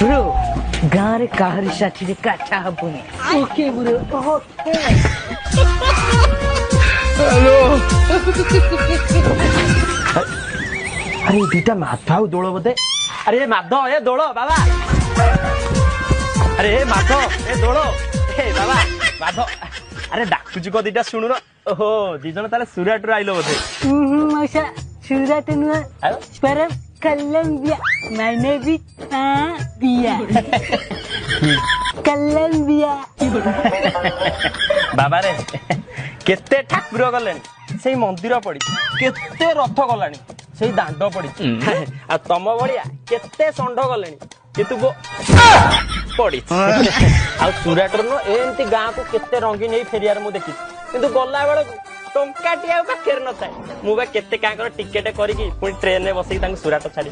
bro गाँव रे काहरी साठी काटा हबुनी ओके ब्रो ओके हेलो अरे दुईटा माधव दोल बोधे अरे माधव ए दोल बाबा अरे माधव ए दोल ए बाबा माधव अरे डाकुची को दीटा शुणु न ओहो दी जण ताले सुराट आइलो बोधे मौसा सूरत नुआ परम कोलंबिया मैंने भी बिया कोलंबिया बाबा रे केते ठाकुर गलेनी सेई मंदिर पड़ी केते रथ गलानी सेई दांड पड़ी आ तम भलिया केते षंढ गलेनी कितु पड़ी आ सुराटर न एमती गाँ को केते रंगीन नहीं फेरियार मु देखी किंतु गला बेले टंकाटी आ पाखेर न थाए मु बा केते काकर टिकेट करिकी पुणी ट्रेन रे बसिकी तांको सुराट छाड़ी